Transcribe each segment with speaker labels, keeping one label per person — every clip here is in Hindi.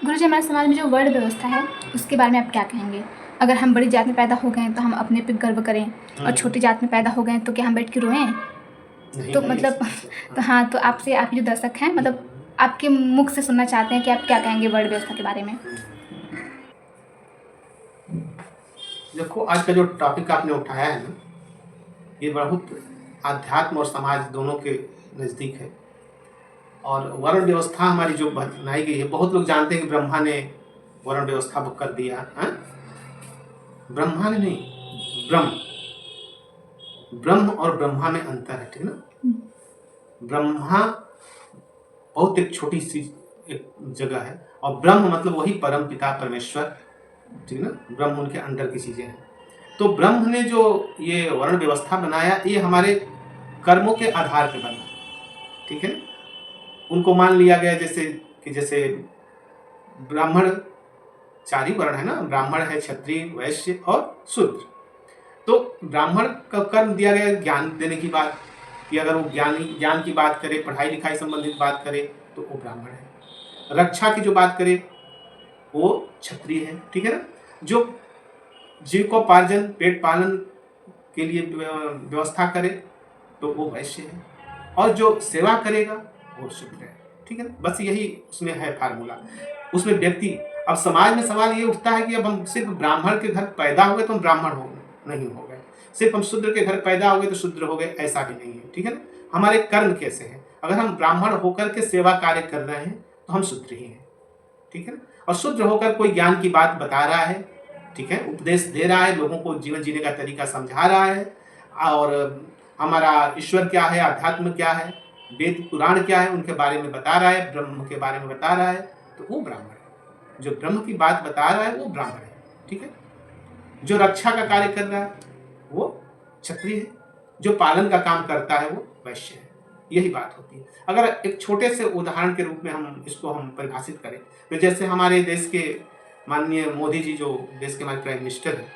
Speaker 1: गुरुजी, हमारे समाज में जो वर्ण व्यवस्था है उसके बारे में आप क्या कहेंगे? अगर हम बड़ी जात में पैदा हो गए हैं तो हम अपने पे गर्व करें, और छोटी जात में पैदा हो गए हैं तो क्या हम बैठ के रोएं?
Speaker 2: नहीं
Speaker 1: तो
Speaker 2: नहीं,
Speaker 1: मतलब
Speaker 2: ऐसी बात
Speaker 1: तो हाँ, तो आपसे, आप जो दर्शक हैं, मतलब आपके मुख से सुनना चाहते हैं कि आप क्या कहेंगे वर्ण व्यवस्था के बारे में?
Speaker 2: देखो, आज का जो टॉपिक आपने उठाया है ना, ये बहुत आध्यात्म और समाज दोनों के नज़दीक है। और वर्ण व्यवस्था हमारी जो बनाई गई है, बहुत लोग जानते हैं कि ब्रह्मा ने वर्ण व्यवस्था को कर दिया है। ब्रह्मा ने नहीं, ब्रह्म और ब्रह्मा में अंतर है, ठीक ना। ब्रह्मा बहुत एक छोटी सी एक जगह है, और ब्रह्म मतलब वही परम पिता परमेश्वर, ठीक ना। ब्रह्म उनके अंदर की चीजें हैं। तो ब्रह्म ने जो ये वर्ण व्यवस्था बनाया, ये हमारे कर्मों के आधार पर बना, ठीक है ना। उनको मान लिया गया जैसे ब्राह्मण, 4 ही वर्ण है ना, ब्राह्मण है, क्षत्रिय, वैश्य और शूद्र। तो ब्राह्मण का कर्म दिया गया ज्ञान देने की बात, कि अगर वो ज्ञान की बात करे, पढ़ाई लिखाई संबंधित बात करे, तो वो ब्राह्मण है। रक्षा की जो बात करे वो क्षत्रिय है, ठीक है ना। जो जीविकोपार्जन, पेट पालन के लिए व्यवस्था करे तो वो वैश्य है, और जो सेवा करेगा वो शूद्र है, ठीक है ना। बस यही उसमें है फार्मूला। उसमें व्यक्ति, अब समाज में सवाल ये उठता है कि अब हम सिर्फ ब्राह्मण के घर पैदा हो गए तो हम ब्राह्मण हो नहीं हो गए, सिर्फ हम शूद्र के घर पैदा हो गए तो शूद्र हो गए, ऐसा भी नहीं है, ठीक है ना। हमारे कर्म कैसे हैं, अगर हम ब्राह्मण होकर के सेवा कार्य कर रहे हैं तो हम शूद्र ही हैं, ठीक है ना। और शूद्र होकर कोई ज्ञान की बात बता रहा है, ठीक है, उपदेश दे रहा है, लोगों को जीवन जीने का तरीका समझा रहा है, और हमारा ईश्वर क्या है, अध्यात्म क्या है, वेद पुराण क्या है, उनके बारे में बता रहा है, ब्रह्म के बारे में बता रहा है, तो वो ब्राह्मण है। जो ब्रह्म की बात बता रहा है वो ब्राह्मण है, ठीक है। जो रक्षा का कार्य कर रहा है वो क्षत्रिय है, जो पालन का काम करता है वो वैश्य है। यही बात होती है। अगर एक छोटे से उदाहरण के रूप में हम परिभाषित करें, तो जैसे हमारे देश के माननीय मोदी जी, जो देश के हमारे प्राइम मिनिस्टर हैं,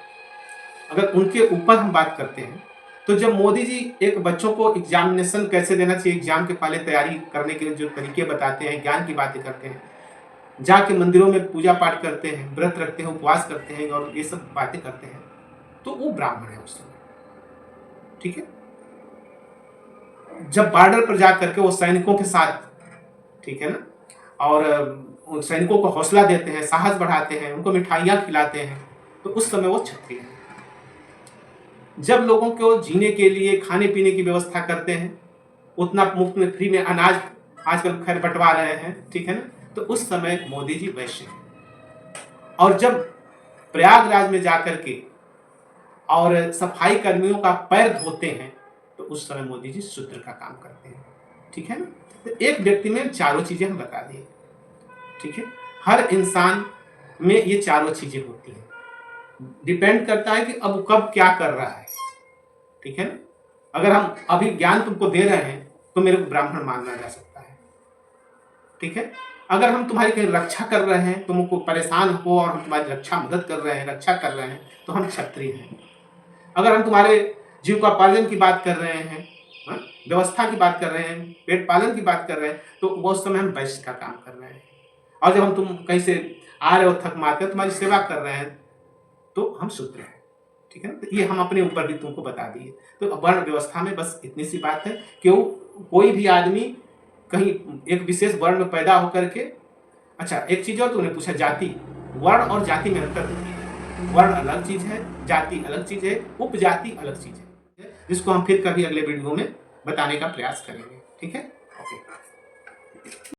Speaker 2: अगर उनके ऊपर हम बात करते हैं, तो जब मोदी जी एक बच्चों को एग्जामिनेशन कैसे देना चाहिए, एग्जाम के पहले तैयारी करने के जो तरीके बताते हैं, ज्ञान की बातें करते हैं, जाके मंदिरों में पूजा पाठ करते हैं, व्रत रखते हैं, उपवास करते हैं, और ये सब बातें करते हैं, तो वो ब्राह्मण है उस समय, ठीक है। जब बॉर्डर पर जाकर के वो सैनिकों के साथ, ठीक है ना, और उन सैनिकों को हौसला देते हैं, साहस बढ़ाते हैं, उनको मिठाइयाँ खिलाते हैं, तो उस समय वो क्षत्रिय है। जब लोगों को जीने के लिए खाने पीने की व्यवस्था करते हैं, उतना मुफ्त में फ्री में अनाज आजकल खैर बंटवा रहे हैं, ठीक है ना, तो उस समय मोदी जी वैश्य हैं। और जब प्रयागराज में जाकर के और सफाई कर्मियों का पैर धोते हैं, तो उस समय मोदी जी शूद्र का काम करते हैं, ठीक है ना। तो एक व्यक्ति में चारों चीजें हम बता दिए, ठीक है। हर इंसान में ये चारों चीजें होती हैं, डिपेंड करता है कि अब कब क्या कर रहा है, ठीक है ना। अगर हम अभी ज्ञान तुमको दे रहे हैं तो मेरे को ब्राह्मण मानना जा सकता है, ठीक है। अगर हम तुम्हारी कहीं रक्षा कर रहे हैं, तुमको परेशान हो और हम तुम्हारी मदद कर रहे हैं, रक्षा कर रहे हैं, तो हम क्षत्रिय हैं। अगर हम तुम्हारे जीविकोपार्जन की बात कर रहे हैं, व्यवस्था की बात कर रहे हैं, पेट पालन की बात कर रहे हैं, तो वो उस समय हम वैश्य का काम कर रहे हैं। और जब हम तुम कहीं से आ रहे हो थक मारते, तुम्हारी सेवा कर रहे हैं, तो हम शूद्र हैं, ठीक है ना। तो ये हम अपने ऊपर भी तुमको बता दिए। तो वर्ण व्यवस्था में बस इतनी सी बात है कि कोई भी आदमी कहीं एक विशेष वर्ण में पैदा होकर के, अच्छा एक चीज और तूने पूछा, जाति, वर्ण और जाति में अंतर होती है। वर्ण अलग चीज है, जाति अलग चीज है, उपजाति अलग चीज है, जिसको हम फिर कभी अगले वीडियो में बताने का प्रयास करेंगे, ठीक है। ओके।